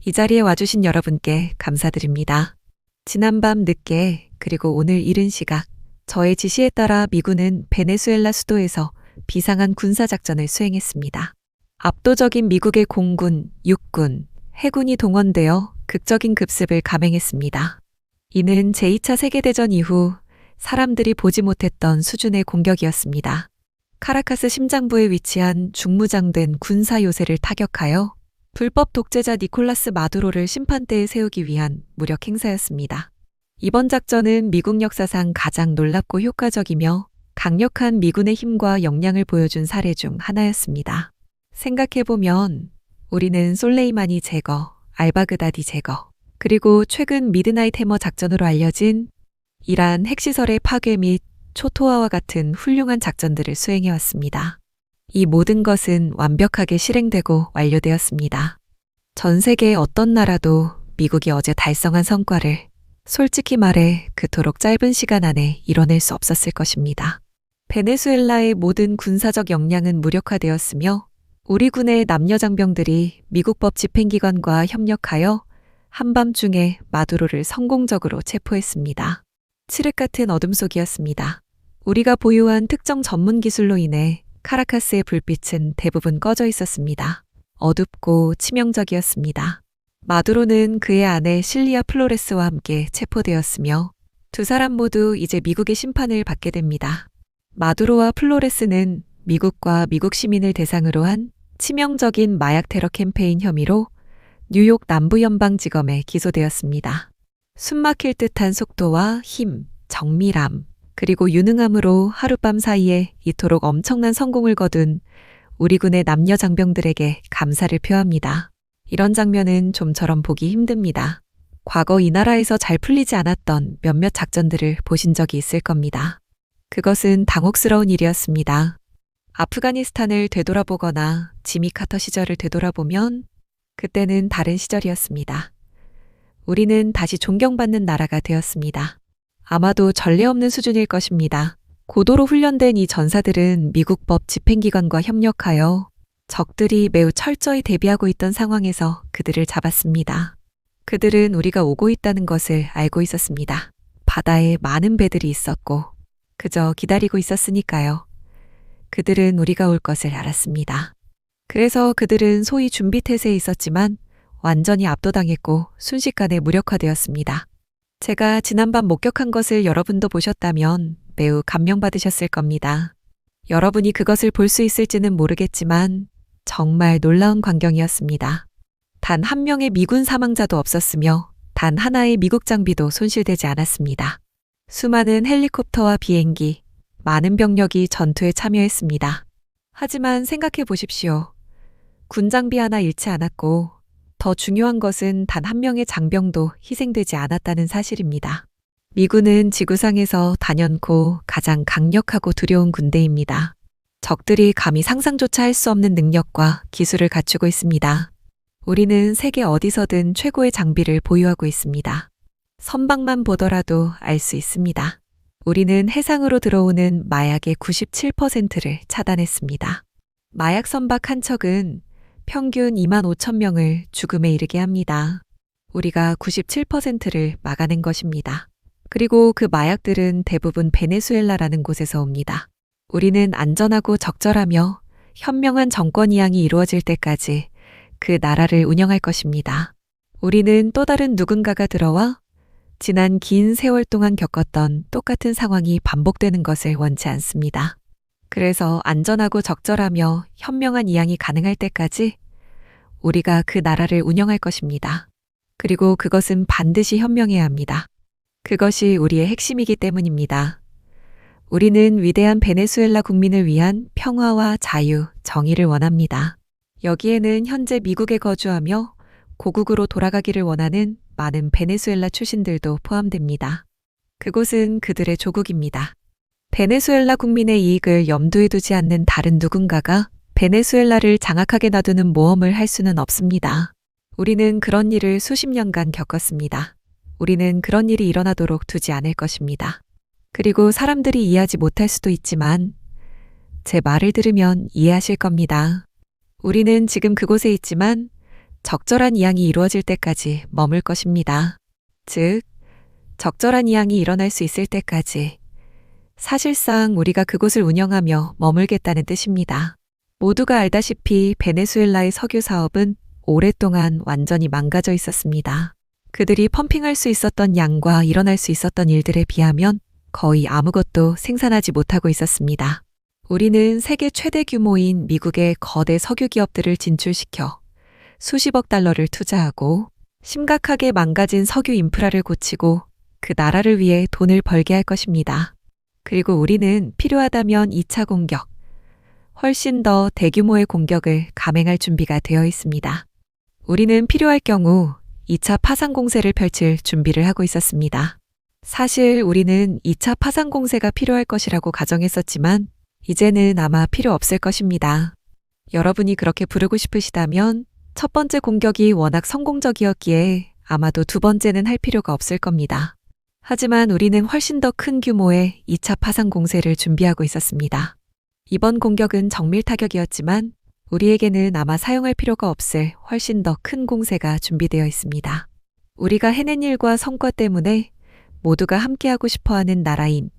이 자리에 와주신 여러분께 감사드립니다. 지난밤 늦게 그리고 오늘 이른 시각 저의 지시에 따라 미군은 베네수엘라 수도에서 비상한 군사작전을 수행했습니다. 압도적인 미국의 공군, 육군, 해군이 동원되어 극적인 급습을 감행했습니다. 이는 제2차 세계대전 이후 사람들이 보지 못했던 수준의 공격이었습니다. 카라카스 심장부에 위치한 중무장된 군사 요새를 타격하여 불법 독재자 니콜라스 마두로를 심판대에 세우기 위한 무력 행사였습니다. 이번 작전은 미국 역사상 가장 놀랍고 효과적이며 강력한 미군의 힘과 역량을 보여준 사례 중 하나였습니다. 생각해보면 우리는 솔레이마니 제거, 알바그다디 제거, 그리고 최근 미드나잇 해머 작전으로 알려진 이란 핵시설의 파괴 및 초토화와 같은 훌륭한 작전들을 수행해왔습니다. 이 모든 것은 완벽하게 실행되고 완료되었습니다. 전 세계의 어떤 나라도 미국이 어제 달성한 성과를 솔직히 말해 그토록 짧은 시간 안에 이뤄낼 수 없었을 것입니다. 베네수엘라의 모든 군사적 역량은 무력화되었으며 우리 군의 남녀 장병들이 미국법 집행기관과 협력하여 한밤중에 마두로를 성공적으로 체포했습니다. 칠흑 같은 어둠 속이었습니다. 우리가 보유한 특정 전문 기술로 인해 카라카스의 불빛은 대부분 꺼져 있었습니다. 어둡고 치명적이었습니다. 마두로는 그의 아내 실리아 플로레스와 함께 체포되었으며 두 사람 모두 이제 미국의 심판을 받게 됩니다. 마두로와 플로레스는 미국과 미국 시민을 대상으로 한 치명적인 마약 테러 캠페인 혐의로 뉴욕 남부연방지검에 기소되었습니다. 숨막힐 듯한 속도와 힘, 정밀함, 그리고 유능함으로 하룻밤 사이에 이토록 엄청난 성공을 거둔 우리 군의 남녀 장병들에게 감사를 표합니다. 이런 장면은 좀처럼 보기 힘듭니다. 과거 이 나라에서 잘 풀리지 않았던 몇몇 작전들을 보신 적이 있을 겁니다. 그것은 당혹스러운 일이었습니다. 아프가니스탄을 되돌아보거나 지미 카터 시절을 되돌아보면 그때는 다른 시절이었습니다. 우리는 다시 존경받는 나라가 되었습니다. 아마도 전례 없는 수준일 것입니다. 고도로 훈련된 이 전사들은 미국법 집행기관과 협력하여 적들이 매우 철저히 대비하고 있던 상황에서 그들을 잡았습니다. 그들은 우리가 오고 있다는 것을 알고 있었습니다. 바다에 많은 배들이 있었고 그저 기다리고 있었으니까요. 그들은 우리가 올 것을 알았습니다. 그래서 그들은 소위 준비태세에 있었지만 완전히 압도당했고 순식간에 무력화되었습니다. 제가 지난밤 목격한 것을 여러분도 보셨다면 매우 감명받으셨을 겁니다. 여러분이 그것을 볼 수 있을지는 모르겠지만 정말 놀라운 광경이었습니다. 단 한 명의 미군 사망자도 없었으며 단 하나의 미국 장비도 손실되지 않았습니다. 수많은 헬리콥터와 비행기, 많은 병력이 전투에 참여했습니다. 하지만 생각해 보십시오. 군 장비 하나 잃지 않았고 더 중요한 것은 단 한 명의 장병도 희생되지 않았다는 사실입니다. 미군은 지구상에서 단연코 가장 강력하고 두려운 군대입니다. 적들이 감히 상상조차 할 수 없는 능력과 기술을 갖추고 있습니다. 우리는 세계 어디서든 최고의 장비를 보유하고 있습니다. 선박만 보더라도 알 수 있습니다. 우리는 해상으로 들어오는 마약의 97%를 차단했습니다. 마약 선박 한 척은 평균 25,000명을 죽음에 이르게 합니다. 우리가 97%를 막아낸 것입니다. 그리고 그 마약들은 대부분 베네수엘라라는 곳에서 옵니다. 우리는 안전하고 적절하며 현명한 정권 이양이 이루어질 때까지 그 나라를 운영할 것입니다. 우리는 또 다른 누군가가 들어와 지난 긴 세월 동안 겪었던 똑같은 상황이 반복되는 것을 원치 않습니다. 그래서 안전하고 적절하며 현명한 이양이 가능할 때까지 우리가 그 나라를 운영할 것입니다. 그리고 그것은 반드시 현명해야 합니다. 그것이 우리의 핵심이기 때문입니다. 우리는 위대한 베네수엘라 국민을 위한 평화와 자유, 정의를 원합니다. 여기에는 현재 미국에 거주하며 고국으로 돌아가기를 원하는 많은 베네수엘라 출신들도 포함됩니다. 그곳은 그들의 조국입니다. 베네수엘라 국민의 이익을 염두에 두지 않는 다른 누군가가 베네수엘라를 장악하게 놔두는 모험을 할 수는 없습니다. 우리는 그런 일을 수십 년간 겪었습니다. 우리는 그런 일이 일어나도록 두지 않을 것입니다. 그리고 사람들이 이해하지 못할 수도 있지만 제 말을 들으면 이해하실 겁니다. 우리는 지금 그곳에 있지만 적절한 이양이 이루어질 때까지 머물 것입니다. 즉, 적절한 이양이 일어날 수 있을 때까지 사실상 우리가 그곳을 운영하며 머물겠다는 뜻입니다. 모두가 알다시피 베네수엘라의 석유 사업은 오랫동안 완전히 망가져 있었습니다. 그들이 펌핑할 수 있었던 양과 일어날 수 있었던 일들에 비하면 거의 아무것도 생산하지 못하고 있었습니다. 우리는 세계 최대 규모인 미국의 거대 석유 기업들을 진출시켜 수십억 달러를 투자하고 심각하게 망가진 석유 인프라를 고치고 그 나라를 위해 돈을 벌게 할 것입니다. 그리고 우리는 필요하다면 2차 공격, 훨씬 더 대규모의 공격을 감행할 준비가 되어 있습니다. 우리는 필요할 경우 2차 파상 공세를 펼칠 준비를 하고 있었습니다. 사실 우리는 2차 파상 공세가 필요할 것이라고 가정했었지만 이제는 아마 필요 없을 것입니다. 여러분이 그렇게 부르고 싶으시다면 첫 번째 공격이 워낙 성공적이었기에 아마도 두 번째는 할 필요가 없을 겁니다. 하지만 우리는 훨씬 더 큰 규모의 2차 파상 공세를 준비하고 있었습니다. 이번 공격은 정밀 타격이었지만 우리에게는 아마 사용할 필요가 없을 훨씬 더 큰 공세가 준비되어 있습니다. 우리가 해낸 일과 성과 때문에 모두가 함께하고 싶어하는 나라인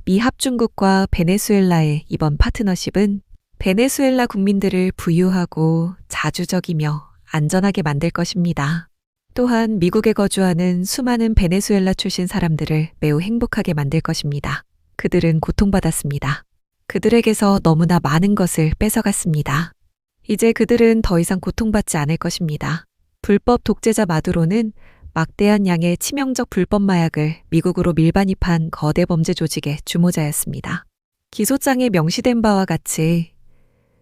미 합중국과 베네수엘라의 이번 파트너십은 베네수엘라 국민들을 부유하고 자주적이며 안전하게 만들 것입니다. 또한 미국에 거주하는 수많은 베네수엘라 출신 사람들을 매우 행복하게 만들 것입니다. 그들은 고통받았습니다. 그들에게서 너무나 많은 것을 뺏어갔습니다. 이제 그들은 더 이상 고통받지 않을 것입니다. 불법 독재자 마두로는 막대한 양의 치명적 불법 마약을 미국으로 밀반입한 거대 범죄 조직의 주모자였습니다. 기소장에 명시된 바와 같이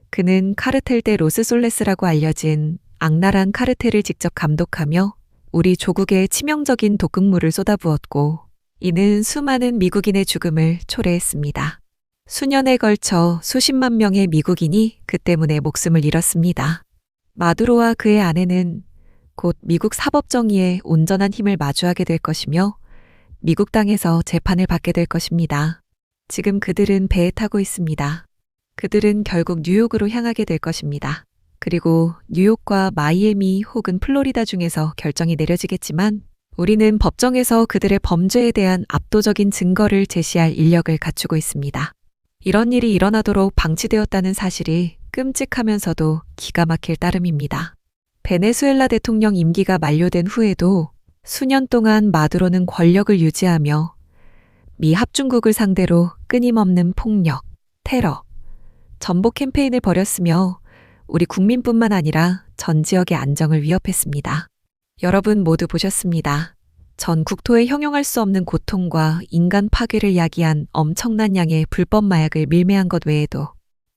그는 카르텔 대 로스솔레스라고 알려진 악랄한 카르텔을 직접 감독하며 우리 조국에 치명적인 독극물을 쏟아부었고 이는 수많은 미국인의 죽음을 초래했습니다. 수년에 걸쳐 수십만 명의 미국인이 그 때문에 목숨을 잃었습니다. 마두로와 그의 아내는 곧 미국 사법정의의 온전한 힘을 마주하게 될 것이며 미국 땅에서 재판을 받게 될 것입니다. 지금 그들은 배에 타고 있습니다. 그들은 결국 뉴욕으로 향하게 될 것입니다. 그리고 뉴욕과 마이애미 혹은 플로리다 중에서 결정이 내려지겠지만 우리는 법정에서 그들의 범죄에 대한 압도적인 증거를 제시할 인력을 갖추고 있습니다. 이런 일이 일어나도록 방치되었다는 사실이 끔찍하면서도 기가 막힐 따름입니다. 베네수엘라 대통령 임기가 만료된 후에도 수년 동안 마두로는 권력을 유지하며 미 합중국을 상대로 끊임없는 폭력, 테러, 전복 캠페인을 벌였으며 우리 국민뿐만 아니라 전 지역의 안정을 위협했습니다. 여러분 모두 보셨습니다. 전 국토에 형용할 수 없는 고통과 인간 파괴를 야기한 엄청난 양의 불법 마약을 밀매한 것 외에도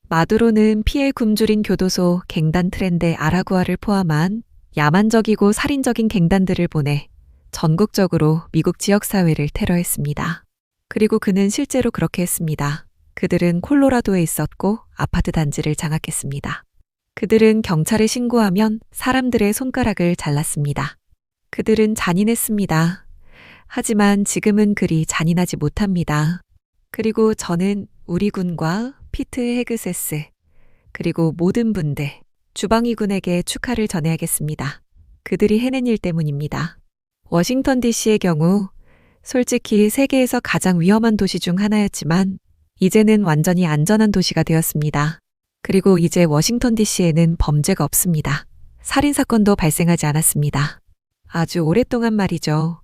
마두로는 피해 굶주린 교도소 갱단 트렌데 아라구아를 포함한 야만적이고 살인적인 갱단들을 보내 전국적으로 미국 지역사회를 테러했습니다. 그리고 그는 실제로 그렇게 했습니다. 그들은 콜로라도에 있었고 아파트 단지를 장악했습니다. 그들은 경찰에 신고하면 사람들의 손가락을 잘랐습니다. 그들은 잔인했습니다. 하지만 지금은 그리 잔인하지 못합니다. 그리고 저는 우리 군과 피트 헤그세스, 그리고 모든 분들, 주방위 군에게 축하를 전해야겠습니다. 그들이 해낸 일 때문입니다. 워싱턴 DC의 경우 솔직히 세계에서 가장 위험한 도시 중 하나였지만 이제는 완전히 안전한 도시가 되었습니다. 그리고 이제 워싱턴 DC에는 범죄가 없습니다. 살인사건도 발생하지 않았습니다. 아주 오랫동안 말이죠.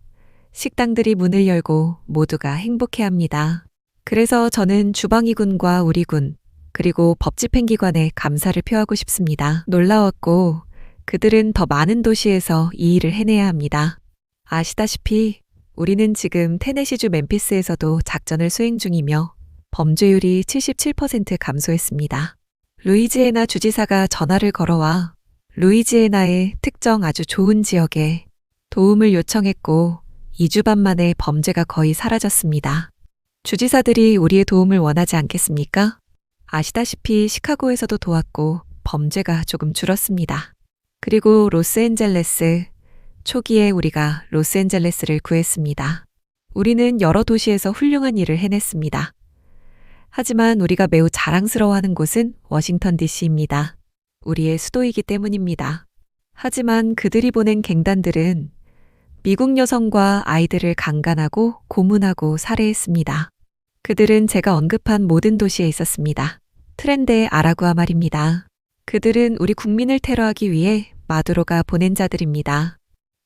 식당들이 문을 열고 모두가 행복해합니다. 그래서 저는 주방위 군과 우리 군, 그리고 법집행기관에 감사를 표하고 싶습니다. 놀라웠고 그들은 더 많은 도시에서 이 일을 해내야 합니다. 아시다시피 우리는 지금 테네시주 멤피스에서도 작전을 수행 중이며 범죄율이 77% 감소했습니다. 루이지애나 주지사가 전화를 걸어와 루이지애나의 특정 아주 좋은 지역에 도움을 요청했고 2주 반 만에 범죄가 거의 사라졌습니다. 주지사들이 우리의 도움을 원하지 않겠습니까? 아시다시피 시카고에서도 도왔고 범죄가 조금 줄었습니다. 그리고 로스앤젤레스, 초기에 우리가 로스앤젤레스를 구했습니다. 우리는 여러 도시에서 훌륭한 일을 해냈습니다. 하지만 우리가 매우 자랑스러워하는 곳은 워싱턴 DC입니다. 우리의 수도이기 때문입니다. 하지만 그들이 보낸 갱단들은 미국 여성과 아이들을 강간하고 고문하고 살해했습니다. 그들은 제가 언급한 모든 도시에 있었습니다. 트렌드의 아라구아 말입니다. 그들은 우리 국민을 테러하기 위해 마두로가 보낸 자들입니다.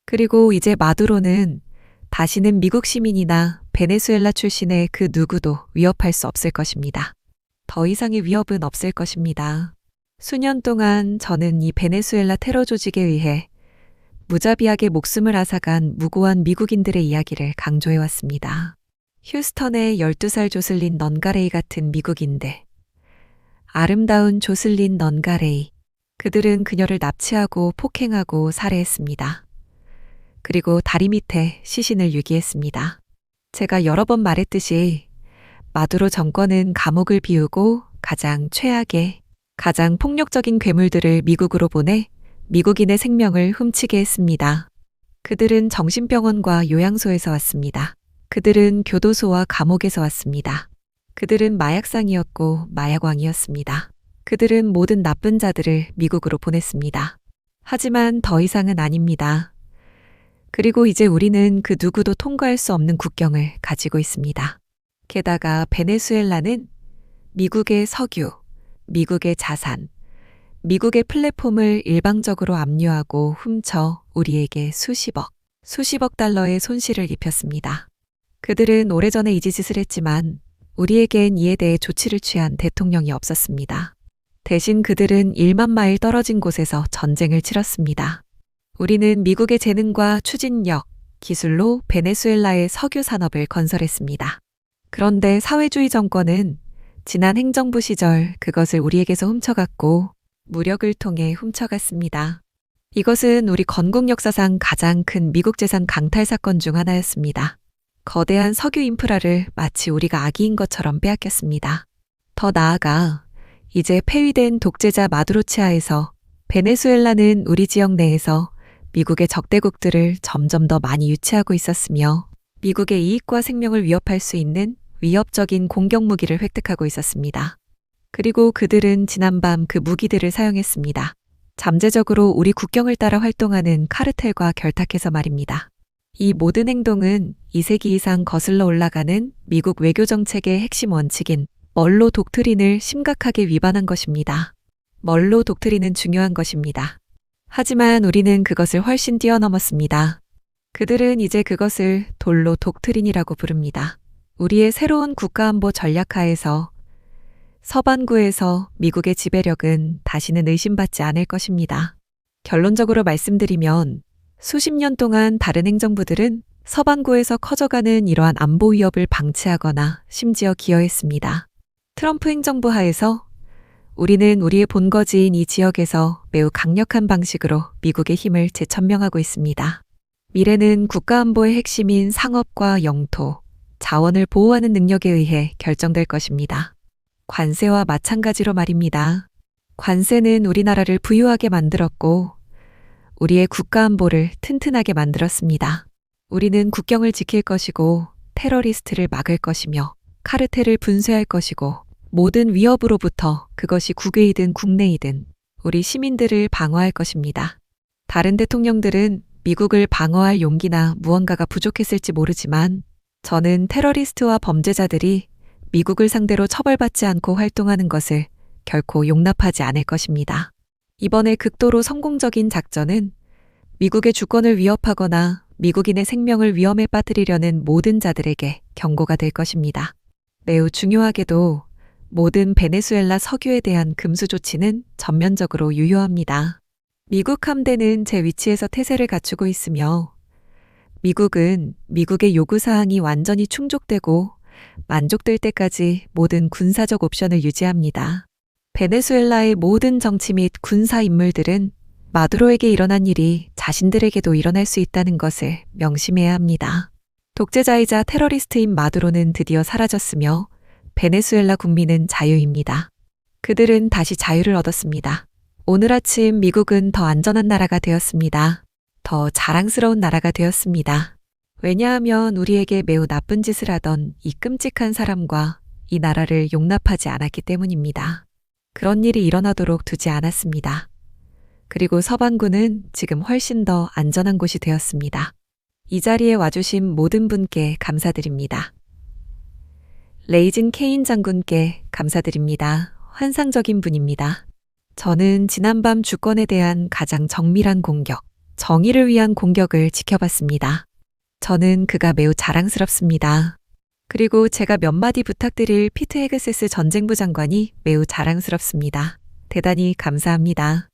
그리고 이제 마두로는 다시는 미국 시민이나 베네수엘라 출신의 그 누구도 위협할 수 없을 것입니다. 더 이상의 위협은 없을 것입니다. 수년 동안 저는 이 베네수엘라 테러 조직에 의해 무자비하게 목숨을 앗아간 무고한 미국인들의 이야기를 강조해왔습니다. 휴스턴의 12살 조슬린 넌가레이 같은 미국인들. 아름다운 조슬린 넌가레이. 그들은 그녀를 납치하고 폭행하고 살해했습니다. 그리고 다리 밑에 시신을 유기했습니다. 제가 여러 번 말했듯이 마두로 정권은 감옥을 비우고 가장 최악의, 가장 폭력적인 괴물들을 미국으로 보내 미국인의 생명을 훔치게 했습니다. 그들은 정신병원과 요양소에서 왔습니다. 그들은 교도소와 감옥에서 왔습니다. 그들은 마약상이었고 마약왕이었습니다. 그들은 모든 나쁜 자들을 미국으로 보냈습니다. 하지만 더 이상은 아닙니다. 그리고 이제 우리는 그 누구도 통과할 수 없는 국경을 가지고 있습니다. 게다가 베네수엘라는 미국의 석유, 미국의 자산, 미국의 플랫폼을 일방적으로 압류하고 훔쳐 우리에게 수십억 달러의 손실을 입혔습니다. 그들은 오래전에 이 짓을 했지만 우리에겐 이에 대해 조치를 취한 대통령이 없었습니다. 대신 그들은 1만 마일 떨어진 곳에서 전쟁을 치렀습니다. 우리는 미국의 재능과 추진력, 기술로 베네수엘라의 석유 산업을 건설했습니다. 그런데 사회주의 정권은 지난 행정부 시절 그것을 우리에게서 훔쳐갔고 무력을 통해 훔쳐갔습니다. 이것은 우리 건국 역사상 가장 큰 미국 재산 강탈 사건 중 하나였습니다. 거대한 석유 인프라를 마치 우리가 악의인 것처럼 빼앗겼습니다. 더 나아가 이제 폐위된 독재자 마두로 치하에서 베네수엘라는 우리 지역 내에서 미국의 적대국들을 점점 더 많이 유치하고 있었으며 미국의 이익과 생명을 위협할 수 있는 위협적인 공격 무기를 획득하고 있었습니다. 그리고 그들은 지난밤 그 무기들을 사용했습니다. 잠재적으로 우리 국경을 따라 활동하는 카르텔과 결탁해서 말입니다. 이 모든 행동은 2세기 이상 거슬러 올라가는 미국 외교 정책의 핵심 원칙인 멀로 독트린을 심각하게 위반한 것입니다. 멀로 독트린은 중요한 것입니다. 하지만 우리는 그것을 훨씬 뛰어넘었습니다. 그들은 이제 그것을 돌로 독트린이라고 부릅니다. 우리의 새로운 국가안보 전략하에서 서반구에서 미국의 지배력은 다시는 의심받지 않을 것입니다. 결론적으로 말씀드리면 수십 년 동안 다른 행정부들은 서반구에서 커져가는 이러한 안보 위협을 방치하거나 심지어 기여했습니다. 트럼프 행정부 하에서 우리는 우리의 본거지인 이 지역에서 매우 강력한 방식으로 미국의 힘을 재천명하고 있습니다. 미래는 국가안보의 핵심인 상업과 영토, 자원을 보호하는 능력에 의해 결정될 것입니다. 관세와 마찬가지로 말입니다. 관세는 우리나라를 부유하게 만들었고 우리의 국가안보를 튼튼하게 만들었습니다. 우리는 국경을 지킬 것이고 테러리스트를 막을 것이며 카르텔을 분쇄할 것이고 모든 위협으로부터 그것이 국외이든 국내이든 우리 시민들을 방어할 것입니다. 다른 대통령들은 미국을 방어할 용기나 무언가가 부족했을지 모르지만 저는 테러리스트와 범죄자들이 미국을 상대로 처벌받지 않고 활동하는 것을 결코 용납하지 않을 것입니다. 이번에 극도로 성공적인 작전은 미국의 주권을 위협하거나 미국인의 생명을 위험에 빠뜨리려는 모든 자들에게 경고가 될 것입니다. 매우 중요하게도 모든 베네수엘라 석유에 대한 금수 조치는 전면적으로 유효합니다. 미국 함대는 제 위치에서 태세를 갖추고 있으며 미국은 미국의 요구사항이 완전히 충족되고 만족될 때까지 모든 군사적 옵션을 유지합니다. 베네수엘라의 모든 정치 및 군사 인물들은 마두로에게 일어난 일이 자신들에게도 일어날 수 있다는 것을 명심해야 합니다. 독재자이자 테러리스트인 마두로는 드디어 사라졌으며 베네수엘라 국민은 자유입니다. 그들은 다시 자유를 얻었습니다. 오늘 아침 미국은 더 안전한 나라가 되었습니다. 더 자랑스러운 나라가 되었습니다. 왜냐하면 우리에게 매우 나쁜 짓을 하던 이 끔찍한 사람과 이 나라를 용납하지 않았기 때문입니다. 그런 일이 일어나도록 두지 않았습니다. 그리고 서반구는 지금 훨씬 더 안전한 곳이 되었습니다. 이 자리에 와주신 모든 분께 감사드립니다. 레이진 케인 장군께 감사드립니다. 환상적인 분입니다. 저는 지난밤 주권에 대한 가장 정밀한 공격, 정의를 위한 공격을 지켜봤습니다. 저는 그가 매우 자랑스럽습니다. 그리고 제가 몇 마디 부탁드릴 피트 헤그세스 전쟁부 장관이 매우 자랑스럽습니다. 대단히 감사합니다.